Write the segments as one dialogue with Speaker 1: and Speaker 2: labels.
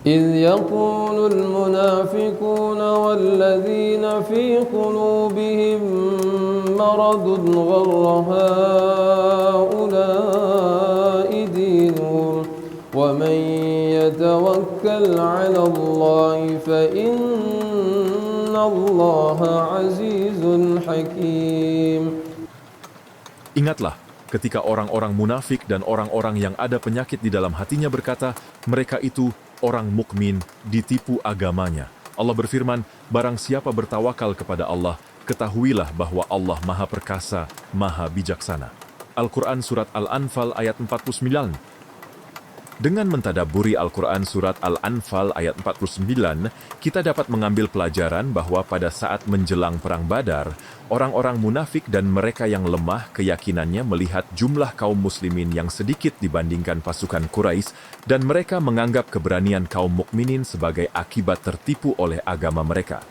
Speaker 1: إذ يقول المنافقون والذين في قلوبهم مرض غر هؤلاء دينهم ومن يتوكل على الله فإن الله عزيز حكيم.
Speaker 2: Ingatlah ketika orang-orang munafik dan orang-orang yang ada penyakit di dalam hatinya berkata, mereka itu orang mukmin ditipu agamanya. Allah berfirman, barang siapa bertawakal kepada Allah, ketahuilah bahwa Allah Maha Perkasa, Maha Bijaksana. Al-Quran Surat Al-Anfal ayat 49. Dengan mentadabburi Al-Quran Surat Al-Anfal ayat 49, kita dapat mengambil pelajaran bahwa pada saat menjelang Perang Badar, orang-orang munafik dan mereka yang lemah keyakinannya melihat jumlah kaum muslimin yang sedikit dibandingkan pasukan Quraisy dan mereka menganggap keberanian kaum mukminin sebagai akibat tertipu oleh agama mereka.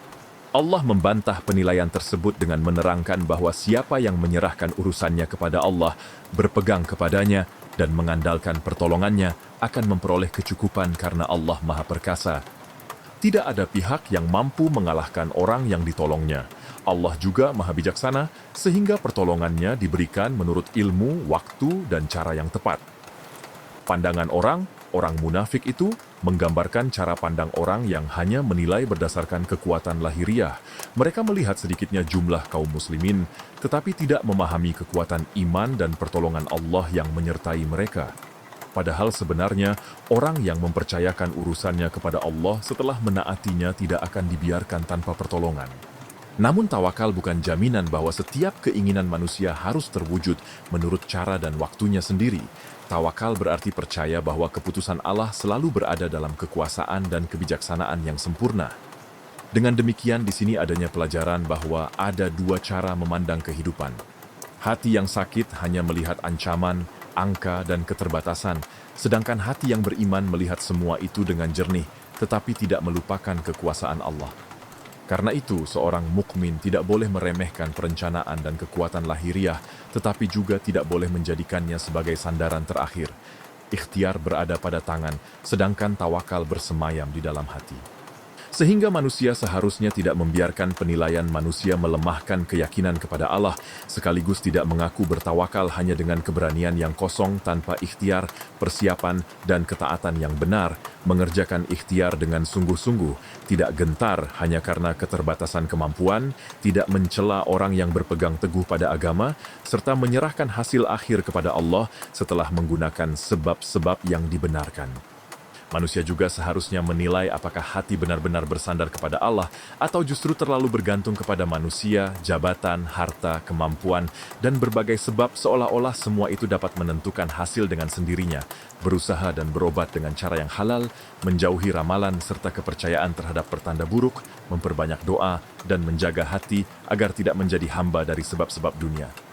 Speaker 2: Allah membantah penilaian tersebut dengan menerangkan bahwa siapa yang menyerahkan urusannya kepada Allah, berpegang kepadanya, dan mengandalkan pertolongannya akan memperoleh kecukupan karena Allah Maha Perkasa. Tidak ada pihak yang mampu mengalahkan orang yang ditolongnya. Allah juga Maha Bijaksana sehingga pertolongannya diberikan menurut ilmu, waktu, dan cara yang tepat. Pandangan orang munafik itu menggambarkan cara pandang orang yang hanya menilai berdasarkan kekuatan lahiriah. Mereka melihat sedikitnya jumlah kaum muslimin, tetapi tidak memahami kekuatan iman dan pertolongan Allah yang menyertai mereka. Padahal sebenarnya, orang yang mempercayakan urusannya kepada Allah setelah menaatinya tidak akan dibiarkan tanpa pertolongan. Namun tawakal bukan jaminan bahwa setiap keinginan manusia harus terwujud menurut cara dan waktunya sendiri. Tawakal berarti percaya bahwa keputusan Allah selalu berada dalam kekuasaan dan kebijaksanaan yang sempurna. Dengan demikian, di sini adanya pelajaran bahwa ada dua cara memandang kehidupan. Hati yang sakit hanya melihat ancaman, angka, dan keterbatasan, sedangkan hati yang beriman melihat semua itu dengan jernih, tetapi tidak melupakan kekuasaan Allah. Karena itu, seorang mukmin tidak boleh meremehkan perencanaan dan kekuatan lahiriah, tetapi juga tidak boleh menjadikannya sebagai sandaran terakhir. Ikhtiar berada pada tangan, sedangkan tawakal bersemayam di dalam hati. Sehingga manusia seharusnya tidak membiarkan penilaian manusia melemahkan keyakinan kepada Allah, sekaligus tidak mengaku bertawakal hanya dengan keberanian yang kosong tanpa ikhtiar, persiapan, dan ketaatan yang benar, mengerjakan ikhtiar dengan sungguh-sungguh, tidak gentar hanya karena keterbatasan kemampuan, tidak mencela orang yang berpegang teguh pada agama, serta menyerahkan hasil akhir kepada Allah setelah menggunakan sebab-sebab yang dibenarkan. Manusia juga seharusnya menilai apakah hati benar-benar bersandar kepada Allah atau justru terlalu bergantung kepada manusia, jabatan, harta, kemampuan, dan berbagai sebab seolah-olah semua itu dapat menentukan hasil dengan sendirinya, berusaha dan berobat dengan cara yang halal, menjauhi ramalan serta kepercayaan terhadap pertanda buruk, memperbanyak doa, dan menjaga hati agar tidak menjadi hamba dari sebab-sebab dunia.